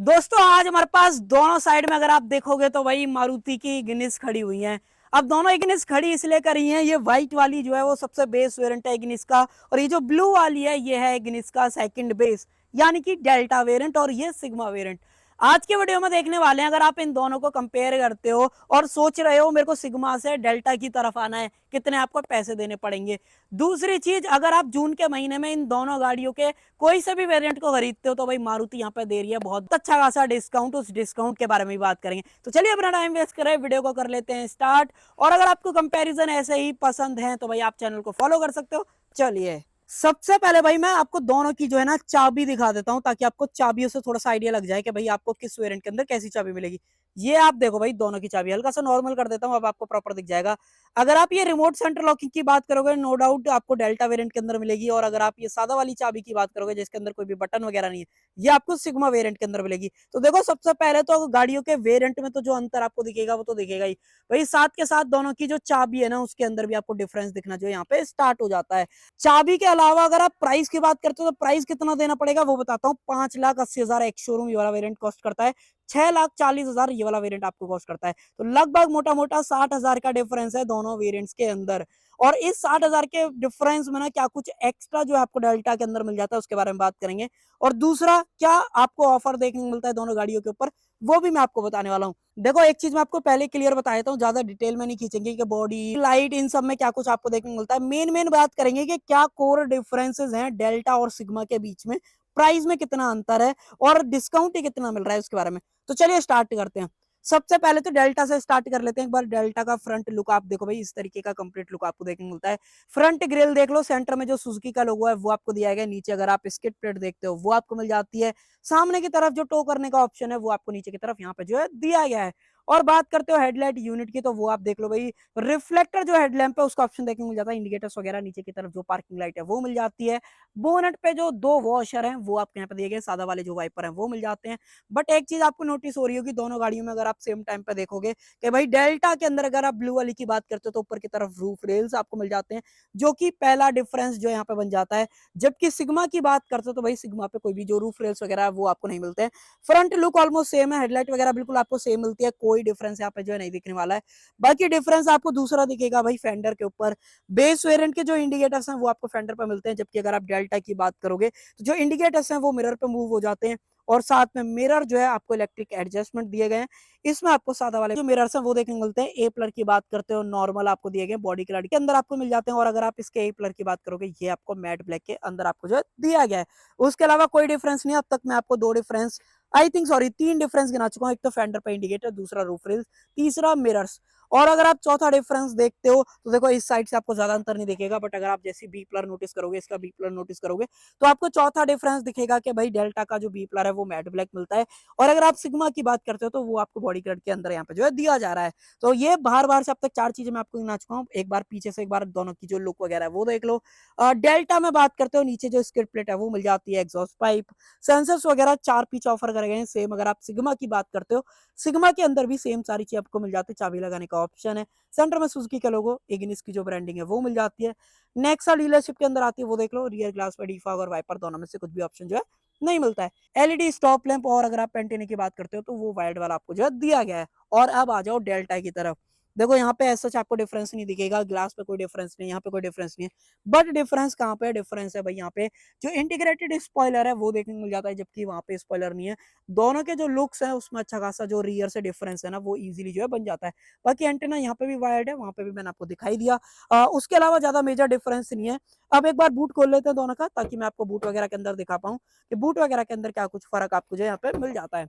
दोस्तों आज हमारे पास दोनों साइड में अगर आप देखोगे तो भाई मारुति की इग्निस खड़ी हुई है। अब दोनों इग्निस खड़ी इसलिए करी हैं, ये व्हाइट वाली जो है वो सबसे बेस वेरिएंट है इग्निस का, और ये जो ब्लू वाली है ये है इग्निस का सेकंड बेस यानी कि डेल्टा वेरिएंट, और ये सिग्मा वेरिएंट। आज के वीडियो में देखने वाले हैं। अगर आप इन दोनों को कंपेयर करते हो और सोच रहे हो मेरे को सिग्मा से डेल्टा की तरफ आना है, कितने आपको पैसे देने पड़ेंगे। दूसरी चीज, अगर आप जून के महीने में इन दोनों गाड़ियों के कोई से भी वेरिएंट को खरीदते हो तो भाई मारुति यहाँ पे दे रही है बहुत अच्छा खासा डिस्काउंट। उस डिस्काउंट के बारे में भी बात करेंगे। तो चलिए अपना टाइम वेस्ट करें, वीडियो को कर लेते हैं स्टार्ट। और अगर आपको कंपैरिजन ऐसे ही पसंद है तो भाई आप चैनल को फॉलो कर सकते हो। चलिए सबसे पहले भाई मैं आपको दोनों की जो है ना चाबी दिखा देता हूं, ताकि आपको चाबियों से थोड़ा सा आइडिया लग जाए कि भाई आपको किस वेरिएंट के अंदर कैसी चाबी मिलेगी। ये आप देखो भाई दोनों की चाबी, हल्का सा नॉर्मल कर देता हूं, अब आपको प्रॉपर दिख जाएगा। अगर आप ये रिमोट सेंटर लॉकिंग की बात करोगे नो डाउट आपको डेल्टा वेरिएंट के अंदर मिलेगी, और अगर आप ये सादा वाली चाबी की बात करोगे जिसके अंदर कोई भी बटन वगैरह नहीं है, ये आपको सिग्मा वेरिएंट के अंदर मिलेगी। तो देखो सबसे पहले तो गाड़ियों के वेरिएंट में तो जो अंतर आपको दिखेगा वो तो दिखेगा ही भाई, साथ के साथ दोनों की जो चाबी है ना उसके अंदर भी आपको डिफरेंस दिखना जो यहाँ पे स्टार्ट हो जाता है। चाबी के अलावा अगर आप प्राइस की बात करते हो तो प्राइस कितना देना पड़ेगा वो बताता हूँ। 5,80,000 एक शोरूम ये वाला वेरिएंट कॉस्ट करता है, 6,40,000 ये वाला वेरिएंट आपको कॉस्ट करता है। तो लगभग मोटा मोटा 60,000 का डिफरेंस है दोनों वेरिएंट्स के अंदर। और इस 60,000 के डिफरेंस में ना क्या कुछ एक्स्ट्रा जो आपको डेल्टा के अंदर मिल जाता है उसके बारे में बात करेंगे। और दूसरा क्या आपको ऑफर देखने को मिलता है दोनों गाड़ियों के ऊपर, वो भी मैं आपको बताने वाला हूँ। देखो एक चीज मैं आपको पहले क्लियर बता देता हूँ, ज्यादा डिटेल में नहीं खींचेंगे कि बॉडी लाइट इन सब में क्या कुछ आपको देखने को मिलता है। मेन मेन बात करेंगे कि क्या कोर डिफरेंसेस हैं डेल्टा और सिग्मा के बीच में, प्राइस में कितना अंतर है और डिस्काउंट कितना मिल रहा है उसके बारे में। तो चलिए स्टार्ट करते हैं। सबसे पहले तो डेल्टा से स्टार्ट कर लेते हैं। एक बार डेल्टा का फ्रंट लुक आप देखो भाई, इस तरीके का कंप्लीट लुक आपको देखने को मिलता है। फ्रंट ग्रिल देख लो, सेंटर में जो सुजुकी का लोगो है वो आपको दिया गया, नीचे अगर आप स्किड प्लेट देखते हो वो आपको मिल जाती है। सामने की तरफ जो टो करने का ऑप्शन है वो आपको नीचे की तरफ यहाँ पे जो है दिया गया है। और बात करते हो हेडलाइट यूनिट की, तो वो आप देख लो भाई, रिफ्लेक्टर जो हेडलैम्प है उसका ऑप्शन देखने को मिल जाता है। इंडिकेटर्स वगैरह नीचे की तरफ जो पार्किंग लाइट है वो मिल जाती है। बोनट पे जो दो वॉशर हैं वो आपके यहाँ पे दिए गए, सादा वाले जो वाइपर हैं वो मिल जाते हैं। बट एक चीज आपको नोटिस हो रही होगी दोनों गाड़ियों में, अगर आप सेम टाइम पे देखोगे कि भाई डेल्टा के अंदर अगर आप ब्लू वाली की बात करते हो तो ऊपर की तरफ रूफ रेल्स आपको मिल जाते हैं, जो कि पहला डिफरेंस जो यहाँ पे बन जाता है। जबकि सिग्मा की बात करते हो तो भाई सिग्मा पे कोई भी जो रूफ रेल्स वगैरह है वो आपको नहीं मिलते हैं। फ्रंट लुक ऑलमोस्ट सेम है, हेडलाइट वगैरह बिल्कुल आपको सेम मिलती है, कोई डिफरेंस यहाँ पे जो है नहीं दिखने वाला है। बाकी डिफरेंस आपको दूसरा दिखेगा भाई फेंडर के ऊपर। बेस वेरिएंट के जो इंडिकेटर्स हैं वो आपको फेंडर पे मिलते हैं, जबकि अगर आप डेल्टा की बात करोगे तो जो इंडिकेटर्स हैं वो मिरर पे मूव हो जाते हैं। और साथ में मिरर जो है आपको इलेक्ट्रिक एडजस्टमेंट दिए गए हैं। इसमें आपको सादा वाले जो मिरर्स हैं वो देखने को मिलते हैं। ए प्लर की बात करते हो नॉर्मल आपको दिए गए, बॉडी कलर के अंदर आपको मिल जाते हैं। और अगर आप इसके ए प्लर की बात करोगे ये आपको मैट ब्लैक के अंदर आपको जो है दिया गया है। उसके अलावा कोई डिफरेंस नहीं। अब तक मैं आपको दो डिफरेंस, आई थिंक सॉरी तीन डिफरेंस गिना चुका हूँ। एक तो फेंडर पे इंडिकेटर, दूसरा रूफ रेल्स, तीसरा मिरर्स। और अगर आप चौथा डिफरेंस देखते हो तो देखो इस साइड से आपको ज्यादा अंतर नहीं दिखेगा, बट अगर आप जैसी बी प्लर नोटिस करोगे, इसका बी प्लर नोटिस करोगे तो आपको चौथा डिफरेंस दिखेगा कि भाई डेल्टा का जो बी प्लर है वो मैट ब्लैक मिलता है। और अगर आप सिग्मा की बात करते हो तो वो आपको बॉडी कलर के अंदर यहाँ पे जो है दिया जा रहा है। तो ये बार बार से अब तक चार चीजें मैं आपको गिना चुका हूँ, एक बार पीछे से एक बार दोनों की जो लुक वगैरह है वो देख लो। डेल्टा में बात करते हो नीचे जो स्किड प्लेट है वो मिल जाती है, एग्जॉस्ट पाइप, सेंसर्स वगैरह चार पीछे ऑफर करे गए हैं सेम। अगर आप सिग्मा की बात करते हो, सिग्मा के अंदर भी सेम सारी चीज आपको मिल जाती है। चाबी लगाने का ऑप्शन है, सेंटर में सुजुकी का लोगो, इग्निस की जो ब्रांडिंग है वो मिल जाती है। नेक्सा डीलरशिप के अंदर आती है वो देख लो, रियर ग्लास पर डीफॉग और वाइपर दोनों में से कुछ भी ऑप्शन जो है नहीं मिलता है। एलईडी स्टॉप लैंप, और अगर आप पेंटेने की बात करते हो तो वो वाइड वाला आपको जो है दिया गया है। और अब आ जाओ डेल्टा की तरफ। देखो यहाँ पे ऐसा आपको डिफरेंस नहीं दिखेगा, ग्लास पे कोई डिफरेंस नहीं, यहाँ पे कोई डिफरेंस नहीं है। बट डिफरेंस कहाँ पे डिफरेंस है भाई, यहाँ पे जो इंटीग्रेटेड स्पॉइलर है वो देखने को मिल जाता है, जबकि वहां पे स्पॉइलर नहीं है। दोनों के जो लुक्स है उसमें अच्छा खासा जो रियर से डिफरेंस है ना वो इजीली जो है बन जाता है। बाकी एंटेना यहाँ पे भी वायर्ड है, वहां पे भी मैंने आपको दिखाई दिया। उसके अलावा ज्यादा मेजर डिफरेंस नहीं है। अब एक बार बूट खोल लेते हैं दोनों का, ताकि मैं आपको बूट वगैरह के अंदर दिखा पाऊँ कि बूट वगैरह के अंदर क्या कुछ फर्क आपको जो यहाँ पे मिल जाता है।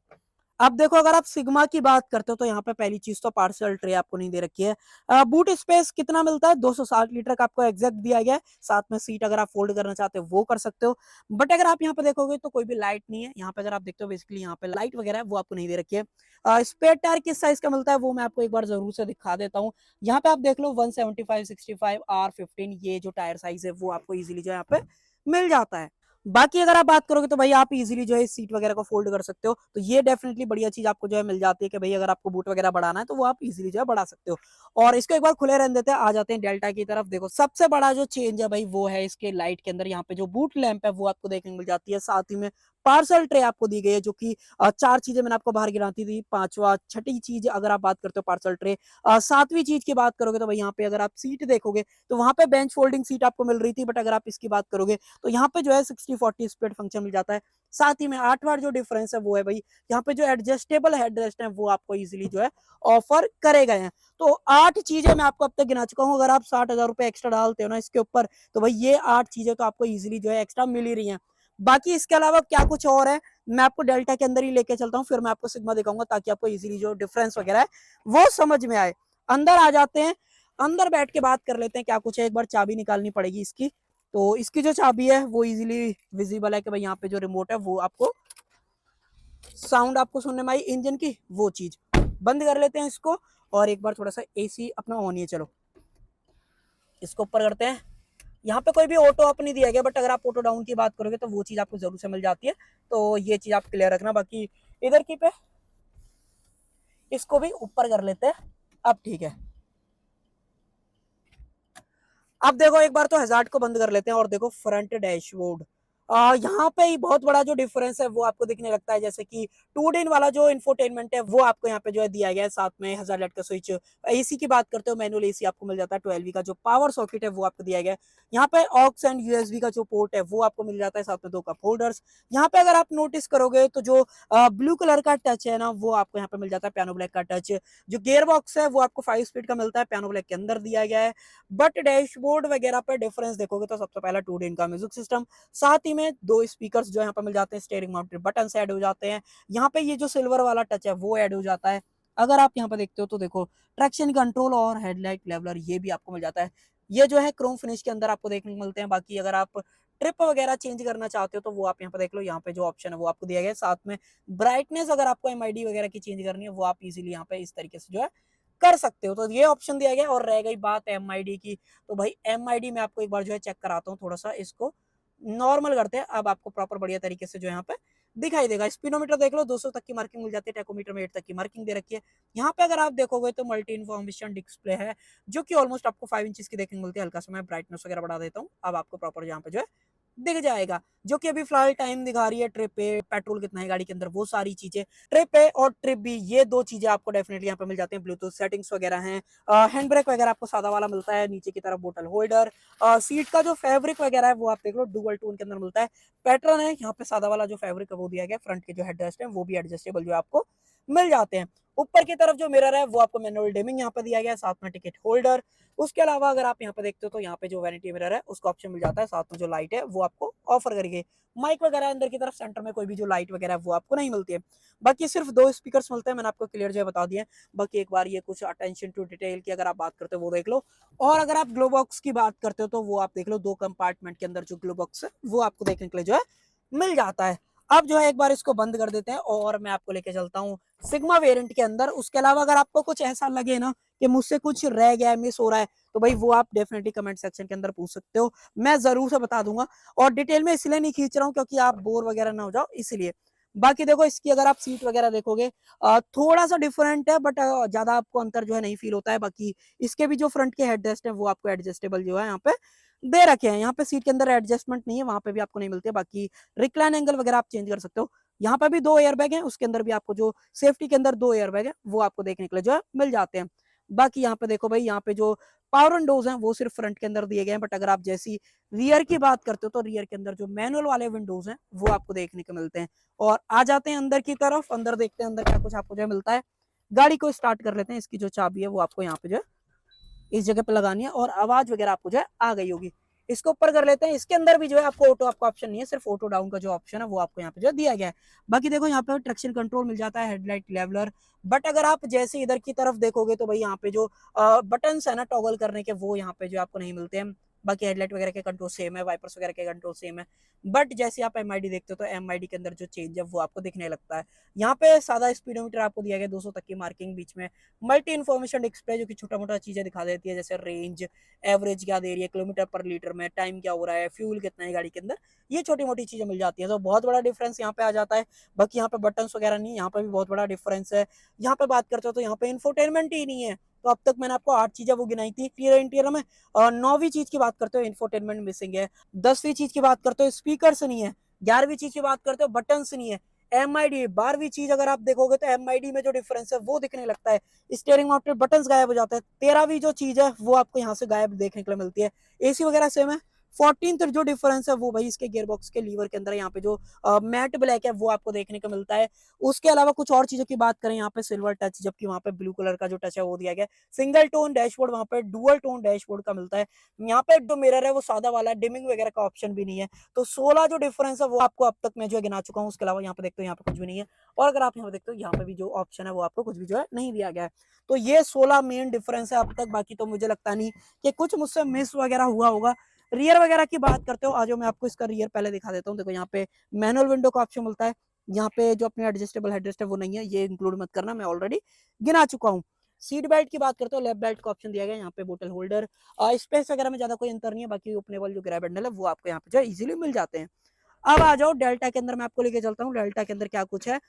अब देखो अगर आप सिग्मा की बात करते हो तो यहाँ पे पहली चीज तो पार्सल ट्रे आपको नहीं दे रखी है। बूट स्पेस कितना मिलता है, 260 लीटर का आपको एग्जैक्ट दिया गया है। साथ में सीट अगर आप फोल्ड करना चाहते हो वो कर सकते हो। बट अगर आप यहाँ पे देखोगे तो कोई भी लाइट नहीं है यहाँ पे। अगर आप देखते हो बेसिकली यहाँ पे लाइट वगैरह है वो आपको नहीं दे रखी है। स्पेयर टायर किस साइज का मिलता है वो मैं आपको एक बार जरूर से दिखा देता हूँ। यहाँ पे आप देख लो 175/65 R15 ये जो टायर साइज है वो आपको इजीली जो यहाँ पे मिल जाता है। बाकी अगर आप बात करोगे तो भाई आप इजीली जो है सीट वगैरह को फोल्ड कर सकते हो, तो ये डेफिनेटली बढ़िया चीज आपको जो है मिल जाती है कि भाई अगर आपको बूट वगैरह बढ़ाना है तो वो आप इजीली जो है बढ़ा सकते हो। और इसको एक बार खुले रहने देते हैं, आ जाते हैं डेल्टा की तरफ। देखो सबसे बड़ा जो चेंज है भाई वो है इसके लाइट के अंदर। यहाँ पे जो बूट लैंप है वो आपको देखने को मिल जाती है, साथ ही में पार्सल ट्रे आपको दी गई है, जो कि 4 चीजें मैंने आपको बाहर गिनाती थी, पांचवा छठी चीज अगर आप बात करते हो पार्सल ट्रे। सातवीं चीज की बात करोगे तो भाई यहाँ पे अगर आप सीट देखोगे तो वहां पे बेंच फोल्डिंग सीट आपको मिल रही थी, बट अगर आप इसकी बात करोगे तो यहाँ पे जो है 60-40 स्प्लिट फंक्शन मिल जाता है। साथ ही में आठवां जो डिफरेंस है वो है भाई यहाँ पे जो एडजस्टेबल हेडरेस्ट है वो आपको इजीली जो है ऑफर करे गए हैं। तो 8 चीजें मैं आपको अब तक गिना चुका हूँ। अगर आप 60,000 रुपए एक्स्ट्रा डालते हो ना इसके ऊपर, तो भाई ये 8 चीजें तो आपको इजीली जो है एक्स्ट्रा मिल ही रही हैं। बाकी इसके अलावा क्या कुछ और है, मैं आपको डेल्टा के अंदर ही लेके चलता हूँ, फिर मैं आपको सिग्मा दिखाऊंगा ताकि आपको इजीली जो डिफरेंस वगैरह है वो समझ में आए। अंदर आ जाते हैं, अंदर बैठ के बात कर लेते हैं क्या कुछ है। एक बार चाबी निकालनी पड़ेगी इसकी। तो इसकी जो चाबी है वो इजीली विजिबल है कि भाई यहाँ पे जो रिमोट है वो आपको साउंड आपको सुनने में आई इंजन की, वो चीज बंद कर लेते हैं इसको। और एक बार थोड़ा सा एसी अपना ऑन ही, चलो इसको ऊपर करते हैं। यहाँ पे कोई भी ऑटो अप नहीं दिया गया, बट अगर आप ऑटो डाउन की बात करोगे तो वो चीज आपको जरूर से मिल जाती है, तो ये चीज आप क्लियर रखना। बाकी इधर की पे इसको भी ऊपर कर लेते हैं। अब ठीक है, अब देखो एक बार तो हजार्ड को बंद कर लेते हैं और देखो फ्रंट डैशबोर्ड। यहाँ पे ही बहुत बड़ा जो डिफरेंस है वो आपको दिखने लगता है, जैसे कि 2 दिन वाला जो इंफोटेनमेंट है वो आपको यहाँ पे जो है दिया गया है, साथ में 1000 लैट का स्विच। एसी की बात करते हो, मैनुअल एसी आपको मिल जाता है। 12V का जो पावर सॉकेट है वो आपको दिया गया है। यहाँ पे ऑक्स एंड यूएसबी का जो पोर्ट है वो आपको मिल जाता है, साथ में 2 कप होल्डर्स। यहाँ पे अगर आप नोटिस करोगे तो जो ब्लू कलर का टच है ना वो आपको यहाँ पे मिल जाता है, पियानो ब्लैक का टच। जो गियर बॉक्स है वो आपको 5 स्पीड का मिलता है, पियानो ब्लैक के अंदर दिया गया है। बट डैशबोर्ड वगैरह पर डिफरेंस देखोगे तो सबसे पहला 2 दिन का म्यूजिक सिस्टम, साथ ही में 2 स्पीकर्स जो यहाँ पे मिल जाते हैं, स्टीयरिंग माउंटेड बटन ऐड हो जाते हैं। यहाँ पे ये जो सिल्वर वाला टच है वो ऐड हो जाता है। अगर आप यहाँ पे देखते हो तो देखो ट्रैक्शन कंट्रोल और हेडलाइट लेवलर ये भी आपको मिल जाता है। ये जो है क्रोम फिनिश के अंदर आपको देखने को मिलते हैं। बाकी अगर आप ट्रिप वगैरह चेंज करना चाहते हो तो वो आप यहाँ पे देख लो, यहाँ पे जो ऑप्शन है वो आपको दिया गया है। साथ में ब्राइटनेस अगर आपको एमआईडी वगैरह की चेंज करनी है वो आप इजीली यहाँ पे इस तरीके से जो है कर सकते हो, तो ये ऑप्शन दिया गया। और रह गई बात एमआईडी की, तो भाई एमआईडी में आपको एक बार जो है चेक कराता हूँ, थोड़ा सा इसको नॉर्मल करते हैं। अब आपको प्रॉपर बढ़िया तरीके से जो यहाँ पे दिखाई देगा। स्पीडोमीटर देख लो 200 तक की मार्किंग मिल जाती है, टैकोमीटर में 8 तक की मार्किंग दे रखी है। यहाँ पे अगर आप देखोगे तो मल्टी इन्फॉर्मेशन डिस्प्ले है, जो कि ऑलमोस्ट आपको 5 इंचेस की देखने को मिलती है। हल्का सा मैं ब्राइटनेस वगैरह बढ़ा देता हूँ, अब आपको प्रॉपर यहाँ पे जो है दिख जाएगा, जो कि अभी फिलहाल टाइम दिखा रही है, ट्रिप पे, पेट्रोल कितना है गाड़ी के अंदर, वो सारी चीजें। ट्रिप पे और ट्रिप भी, ये 2 चीजें आपको डेफिनेटली यहाँ पे मिल जाती हैं। ब्लूटूथ सेटिंग्स वगैरह हैं, हैंड ब्रेक वगैरह आपको सादा वाला मिलता है, नीचे की तरफ बोतल होल्डर, सीट का जो फैब्रिक वगैरह है वो आप देख लो डुअल टोन के अंदर मिलता है। पैटर्न है यहाँ पे सादा वाला जो फैब्रिक है वो दिया गया। फ्रंट के जो हेडरेस्ट है वो भी एडजस्टेबल जो आपको मिल जाते हैं। ऊपर की तरफ जो मिरर है वो आपको मैनुअल डिमिंग यहाँ पे दिया गया है, साथ में टिकट होल्डर। उसके अलावा अगर आप यहाँ पे देखते हो तो यहाँ पे जो वैनिटी मिरर है उसका ऑप्शन मिल जाता है, साथ में जो लाइट है वो आपको ऑफर करेंगे। माइक वगैरह अंदर की तरफ सेंटर में कोई भी जो लाइट वगैरह है वो आपको नहीं मिलती है। बाकी सिर्फ 2 स्पीकर्स मिलते हैं, मैंने आपको क्लियर जो है बता दिया है। बाकी एक बार ये कुछ अटेंशन टू डिटेल की अगर आप बात करते हो वो देख लो। और अगर आप ग्लो बॉक्स की बात करते हो तो वो आप देख लो, 2 कंपार्टमेंट के अंदर जो ग्लो बॉक्स है वो आपको देखने के लिए जो है मिल जाता है। अब जो है एक बार इसको बंद कर देते हैं और मैं आपको लेके चलता हूँ सिग्मा वेरिएंट के अंदर। उसके अलावा अगर आपको कुछ ऐसा लगे ना कि मुझसे कुछ रह गया है, मिस हो रहा है, तो भाई वो आप डेफिनेटली कमेंट सेक्शन के अंदर पूछ सकते हो, मैं जरूर से बता दूंगा। और डिटेल में इसलिए नहीं खींच रहा हूँ क्योंकि आप बोर वगैरह ना हो जाओ, इसलिए। बाकी देखो इसकी अगर आप सीट वगैरह देखोगे थोड़ा सा डिफरेंट है, बट ज्यादा आपको अंतर जो है नहीं फील होता है। बाकी इसके भी जो फ्रंट के हेडरेस्ट है वो आपको एडजस्टेबल जो है यहाँ पे दे रखे हैं। यहाँ पे सीट के अंदर एडजस्टमेंट नहीं है, वहां पे भी आपको नहीं मिलती है। बाकी रिक्लाइन एंगल वगैरह आप चेंज कर सकते हो। यहाँ पे भी 2 एयरबैग हैं, उसके अंदर भी आपको जो सेफ्टी के अंदर 2 एयरबैग है वो आपको देखने के लिए जो है मिल जाते हैं। बाकी यहाँ पे देखो भाई, यहाँ पे जो पावर विंडोज हैं वो सिर्फ फ्रंट के अंदर दिए गए हैं, बट अगर आप जैसी रियर की बात करते हो तो रियर के अंदर जो मैनुअल वाले विंडोज हैं वो आपको देखने को मिलते हैं। और आ जाते हैं अंदर की तरफ, अंदर देखते हैं अंदर क्या कुछ आपको जो है मिलता है। गाड़ी को स्टार्ट कर लेते हैं। इसकी जो चाबी है वो आपको यहाँ पे जो है इस जगह पे लगानी है, और आवाज वगैरह आपको जो है आ गई होगी। इसको ऊपर कर लेते हैं। इसके अंदर भी जो है आपको ऑटो आपका ऑप्शन नहीं है, सिर्फ ऑटो डाउन का जो ऑप्शन है वो आपको यहाँ पे जो दिया गया है। बाकी देखो यहाँ पे ट्रैक्शन कंट्रोल मिल जाता है, हेडलाइट लेवलर। बट अगर आप जैसे इधर की तरफ देखोगे तो भाई यहाँ पे जो बटन है ना टॉगल करने के, वो यहाँ पे जो आपको नहीं मिलते हैं। बाकी हेडलाइट वगैरह के कंट्रोल सेम है, वाइपर्स वगैरह के कंट्रोल सेम है। बट जैसे आप एमआईडी देखते हो तो एमआईडी के अंदर जो चेंज है वो आपको दिखने लगता है। यहाँ पे सादा स्पीडोमीटर आपको दिया गया 200 तक की मार्किंग, बीच में मल्टी इन्फॉर्मेशन डिस्प्ले जो कि छोटा मोटा चीजें दिखा देती है, जैसे रेंज, एवरेज क्या दे रही है किलोमीटर पर लीटर में, टाइम क्या हो रहा है, फ्यूल कितना है गाड़ी के अंदर, ये छोटी मोटी चीजें मिल जाती है। तो बहुत बड़ा डिफरेंस यहाँ पे आ जाता है। बाकी यहाँ पे बटन्स वगैरह नहीं, यहाँ पे भी बहुत बड़ा डिफरेंस है। यहाँ पे बात करते हो तो यहाँ पे इंफोटेनमेंट ही नहीं है। तो अब तक मैंने आपको 8 चीजें वो गिनाई थी इंटीरियर में। 9वीं चीज की बात करते हो इंफोटेनमेंट मिसिंग है। 10वीं चीज की बात करते हो स्पीकर नहीं है। 11वीं चीज की बात करते हो, बटन्स नहीं है। MID 12वीं चीज अगर आप देखोगे तो MID में जो डिफरेंस है वो दिखने लगता है, स्टीयरिंग माउंटेड बटन्स गायब हो जाते हैं। 13वीं जो चीज है वो आपको यहाँ से गायब देखने के लिए मिलती है। AC वगैरह सेम है। 14th जो डिफरेंस है वो भाई इसके गियरबॉक्स के लीवर के अंदर यहाँ पे जो मैट ब्लैक है वो आपको देखने को मिलता है। उसके अलावा कुछ और चीजों की बात करें, यहाँ पे सिल्वर टच, जबकि वहाँ पे ब्लू कलर का जो टच है वो दिया गया है। सिंगल टोन डैशबोर्ड, वहाँ पे डुअल टोन डैशबोर्ड का मिलता है। यहाँ पे जो मिरर है वो सादा वाला है, डिमिंग वगैरह का ऑप्शन भी नहीं है। तो 16 जो डिफरेंस है वो आपको अब तक मैं जो है गिना चुका हूँ। उसके अलावा यहाँ पे देखते हो यहाँ पे कुछ भी नहीं है। और अगर आप यहाँ पे देखते हो यहाँ पे भी जो ऑप्शन है वो आपको कुछ भी जो है नहीं दिया गया है। तो ये 16 मेन डिफरेंस है अब तक। बाकी तो मुझे लगता नहीं कि कुछ मुझसे मिस वगैरह हुआ होगा। रियर वगैरह की बात करते हो, आज मैं आपको इसका रियर पहले दिखा देता हूँ। देखो यहाँ पे मैनुअल विंडो का ऑप्शन मिलता है। यहाँ पे जो अपने एडजस्टेबल हेडरेस्ट है वो नहीं है, ये इंक्लूड मत करना, मैं ऑलरेडी गिना चुका हूँ। सीट बेल्ट की बात करते हो, लेफ्ट बेल्ट का ऑप्शन दिया गया है। यहाँ पे बोतल होल्डर, स्पेस वगैरह में ज्यादा कोई अंतर नहीं है। बाकी ओपनेबल जो ग्रैब हैंडल है वो आपको यहाँ पे जो इजीली मिल जाते हैं। अब आ जाओ डेल्टा के अंदर, मैं आपको लेके चलता हूँ डेल्टा के अंदर क्या कुछ है।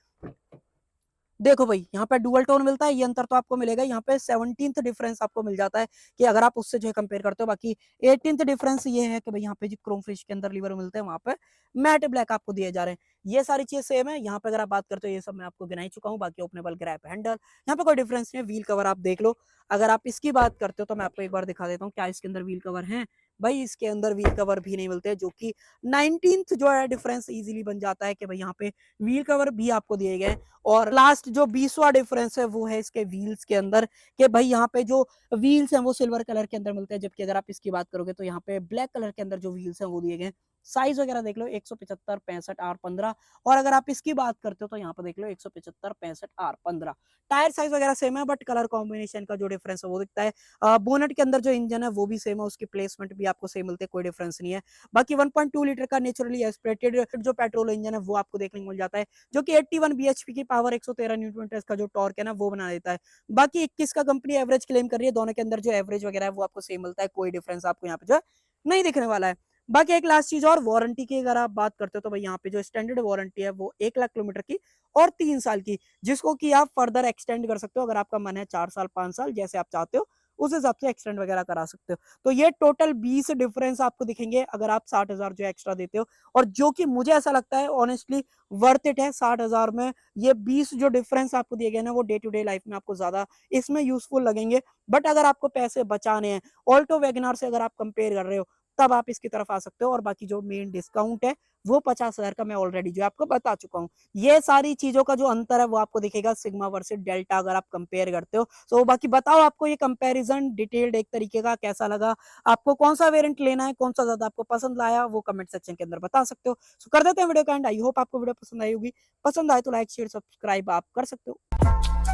देखो भाई यहाँ पे डुअल टोन मिलता है, ये अंतर तो आपको मिलेगा। यहाँ पे 17th डिफरेंस आपको मिल जाता है कि अगर आप उससे जो है कंपेयर करते हो। बाकी 18th डिफरेंस ये है कि भाई यहाँ पे जो क्रोम फिनिश के अंदर लीवर मिलते हैं वहां पे मैट ब्लैक आपको दिए जा रहे हैं। ये सारी चीजें सेम है। यहाँ पे अगर आप बात करते हो ये सब मैं आपको गिना ही चुका हूँ। बाकी ओपनेबल ग्रैब हैंडल, यहाँ पे कोई डिफरेंस नहीं है। व्हील कवर आप देख लो, अगर आप इसकी बात करते हो तो मैं आपको एक बार दिखा देता हूँ क्या इसके अंदर व्हील कवर है। भाई इसके अंदर व्हील कवर भी नहीं मिलते, जो कि 19th जो है डिफरेंस इजीली बन जाता है कि भाई यहाँ पे व्हील कवर भी आपको दिए गए। और लास्ट जो 20वां डिफरेंस है वो है इसके व्हील्स के अंदर, कि भाई यहाँ पे जो व्हील्स हैं वो सिल्वर कलर के अंदर मिलते हैं, जबकि अगर आप इसकी बात करोगे तो यहाँ पे ब्लैक कलर के अंदर जो व्हील्स हैं वो दिए गए। साइज वगैरह देख लो 175 65 R15। और अगर आप इसकी बात करते हो तो यहाँ पे देख लो 175 65 R15। टायर साइज वगैरह सेम है, बट कलर कॉम्बिनेशन का जो डिफरेंस है वो दिखता है। बोनेट के अंदर जो इंजन है वो भी सेम है, उसकी प्लेसमेंट भी आपको सेम मिलती है, कोई डिफरेंस नहीं है। बाकी 1.2 लीटर का नेचुरली एस्पिरेटेड जो पेट्रोल इंजन है वो आपको देखने को मिल जाता है, जो कि 81 bhp की पावर 113 न्यूटन मीटर का जो टॉर्क है ना वो बना देता है। बाकी 21 का कंपनी एवरेज क्लेम कर रही है, दोनों के अंदर जो एवरेज वगैरह है वो आपको सेम मिलता है, कोई डिफरेंस आपको यहाँ पे जो है नहीं दिखने वाला है। बाकी एक लास्ट चीज और, वारंटी की अगर आप बात करते हो तो भाई यहाँ पे जो स्टैंडर्ड वारंटी है वो 1 लाख किलोमीटर की और 3 साल की, जिसको कि आप फर्दर एक्सटेंड कर सकते हो। अगर आपका मन है 4 साल 5 साल जैसे आप चाहते हो उस हिसाब से एक्सटेंड वगैरह करा सकते हो। तो ये टोटल 20 डिफरेंस आपको दिखेंगे अगर आप 60,000 जो एक्स्ट्रा देते हो, और जो कि मुझे ऐसा लगता है ऑनेस्टली वर्थ इट है। 60,000 में ये 20 जो डिफरेंस आपको दिए गए ना वो डे टू डे लाइफ में आपको ज्यादा इसमें यूजफुल लगेंगे। बट अगर आपको पैसे बचाने हैं, ऑल्टो वैगनआर से अगर आप कंपेयर कर रहे हो, तब आप इसकी तरफ आ सकते हो। और बाकी जो मेन डिस्काउंट है वो 50,000 का मैं ऑलरेडी जो आपको बता चुका हूँ। ये सारी चीजों का जो अंतर है वो आपको दिखेगा सिग्मा वर्सेस डेल्टा अगर आप कंपेयर करते हो। सो बाकी बताओ आपको ये कंपैरिजन डिटेल्ड एक तरीके का कैसा लगा, आपको कौन सा वेरिएंट लेना है, कौन सा ज्यादा आपको पसंद आया, वो कमेंट सेक्शन के अंदर बता सकते हो। सो कर देते हैं वीडियो का एंड। आई होप आपको वीडियो पसंद आई होगी। पसंद आए तो लाइक शेयर सब्सक्राइब आप कर सकते हो।